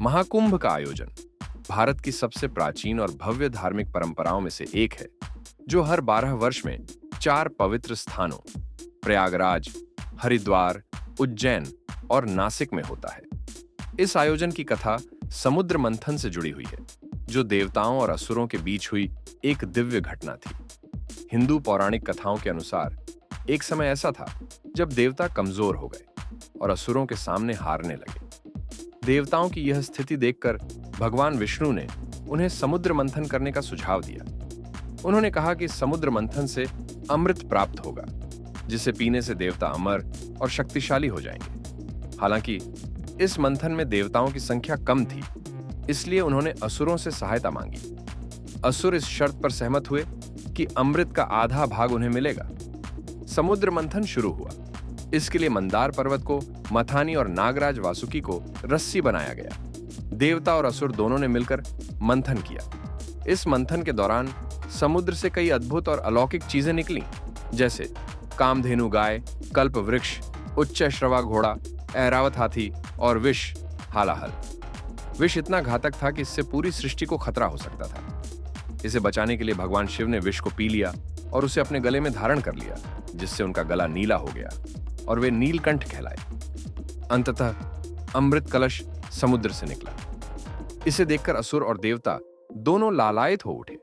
महाकुंभ का आयोजन भारत की सबसे प्राचीन और भव्य धार्मिक परंपराओं में से एक है, जो हर 12 वर्ष में 4 पवित्र स्थानों प्रयागराज, हरिद्वार, उज्जैन और नासिक में होता है। इस आयोजन की कथा समुद्र मंथन से जुड़ी हुई है, जो देवताओं और असुरों के बीच हुई एक दिव्य घटना थी। हिंदू पौराणिक कथाओं के अनुसार एक समय ऐसा था जब देवता कमजोर हो गए और असुरों के सामने हारने लगे। देवताओं की यह स्थिति देखकर भगवान विष्णु ने उन्हें समुद्र मंथन करने का सुझाव दिया। उन्होंने कहा कि समुद्र मंथन से अमृत प्राप्त होगा, जिसे पीने से देवता अमर और शक्तिशाली हो जाएंगे। हालांकि इस मंथन में देवताओं की संख्या कम थी, इसलिए उन्होंने असुरों से सहायता मांगी। असुर इस शर्त पर सहमत हुए कि अमृत का आधा भाग उन्हें मिलेगा। समुद्र मंथन शुरू हुआ। इसके लिए मंदार पर्वत को मथानी और नागराज वासुकी को रस्सी बनाया गया। देवता और असुर दोनों ने मिलकर मंथन किया। इस मंथन के दौरान समुद्र से कई अद्भुत और अलौकिक चीजें निकलीं, जैसे कामधेनु गाय, कल्प वृक्ष, उच्च श्रवा घोड़ा, ऐरावत हाथी और विष हालाहल। विष इतना घातक था कि इससे पूरी सृष्टि को खतरा हो सकता था। इसे बचाने के लिए भगवान शिव ने विष को पी लिया और उसे अपने गले में धारण कर लिया, जिससे उनका गला नीला हो गया और वे नीलकंठ कहलाए। अंततः अमृत कलश समुद्र से निकला। इसे देखकर असुर और देवता दोनों लालायित हो उठे।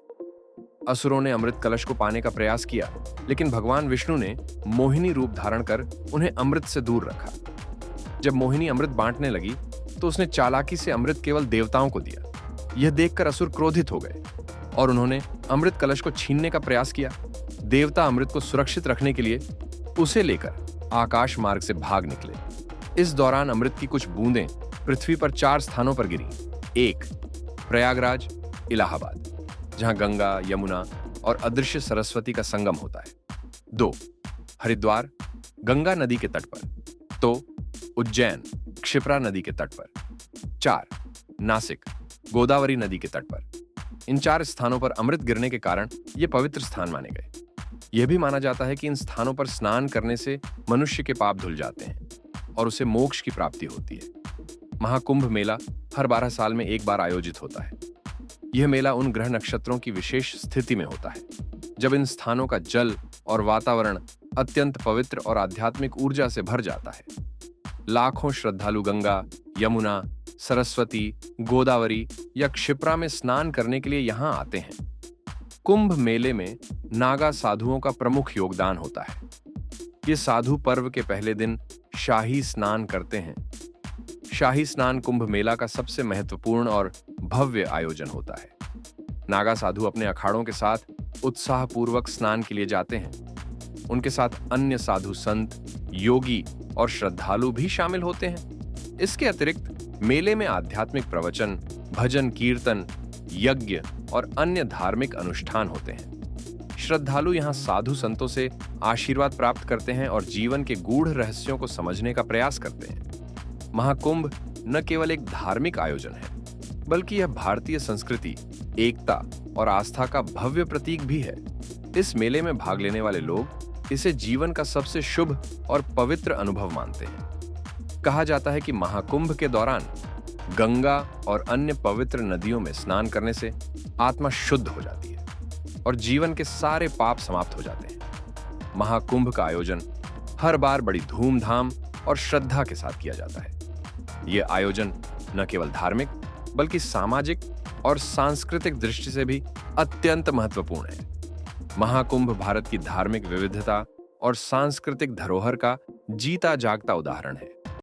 असुरों ने अमृत कलश को पाने का प्रयास किया, लेकिन भगवान विष्णु ने मोहिनी रूप धारण कर उन्हें अमृत से दूर रखा। जब मोहिनी अमृत बांटने लगी तो उसने चालाकी से अमृत केवल देवताओं को दिया। यह देखकर असुर क्रोधित हो गए और उन्होंने अमृत कलश को छीनने का प्रयास किया। देवता अमृत को सुरक्षित रखने के लिए उसे लेकर आकाश मार्ग से भाग निकले। इस दौरान अमृत की कुछ बूंदें पृथ्वी पर 4 स्थानों पर गिरी। 1 प्रयागराज, इलाहाबाद, जहां गंगा, यमुना और अदृश्य सरस्वती का संगम होता है। 2 हरिद्वार, गंगा नदी के तट पर। तो उज्जैन, क्षिप्रा नदी के तट पर। 4 नासिक, गोदावरी नदी के तट पर। इन 4 स्थानों पर अमृत गिरने के कारण ये पवित्र स्थान माने गए। यह भी माना जाता है कि इन स्थानों पर स्नान करने से मनुष्य के पाप धुल जाते हैं और उसे मोक्ष की प्राप्ति होती है। महाकुंभ मेला हर 12 साल में एक बार आयोजित होता है। यह मेला उन ग्रह नक्षत्रों की विशेष स्थिति में होता है, जब इन स्थानों का जल और वातावरण अत्यंत पवित्र और आध्यात्मिक ऊर्जा से भर जाता है। लाखों श्रद्धालु गंगा, यमुना, सरस्वती, गोदावरी या क्षिप्रा में स्नान करने के लिए यहां आते हैं। कुंभ मेले में नागा साधुओं का प्रमुख योगदान होता है। ये साधु पर्व के पहले दिन शाही स्नान करते हैं। शाही स्नान कुंभ मेला का सबसे महत्वपूर्ण और भव्य आयोजन होता है। नागा साधु अपने अखाड़ों के साथ उत्साहपूर्वक स्नान के लिए जाते हैं। उनके साथ अन्य साधु संत, योगी और श्रद्धालु भी शामिल होते हैं। इसके अतिरिक्त मेले में आध्यात्मिक प्रवचन, भजन कीर्तन, यज्ञ और अन्य धार्मिक अनुष्ठान होते हैं। श्रद्धालु यहाँ साधु संतों से आशीर्वाद प्राप्त करते हैं और जीवन के गूढ़ रहस्यों को समझने का प्रयास करते हैं। महाकुंभ न केवल एक धार्मिक आयोजन है, बल्कि यह भारतीय संस्कृति, एकता और आस्था का भव्य प्रतीक भी है। इस मेले में भाग लेने वाले लोग इसे जीवन का सबसे शुभ और पवित्र अनुभव मानते हैं। कहा जाता है कि महाकुंभ के दौरान गंगा और अन्य पवित्र नदियों में स्नान करने से आत्मा शुद्ध हो जाती है और जीवन के सारे पाप समाप्त हो जाते हैं। महाकुंभ का आयोजन हर बार बड़ी धूमधाम और श्रद्धा के साथ किया जाता है। यह आयोजन न केवल धार्मिक, बल्कि सामाजिक और सांस्कृतिक दृष्टि से भी अत्यंत महत्वपूर्ण है। महाकुंभ भारत की धार्मिक विविधता और सांस्कृतिक धरोहर का जीता जागता उदाहरण है।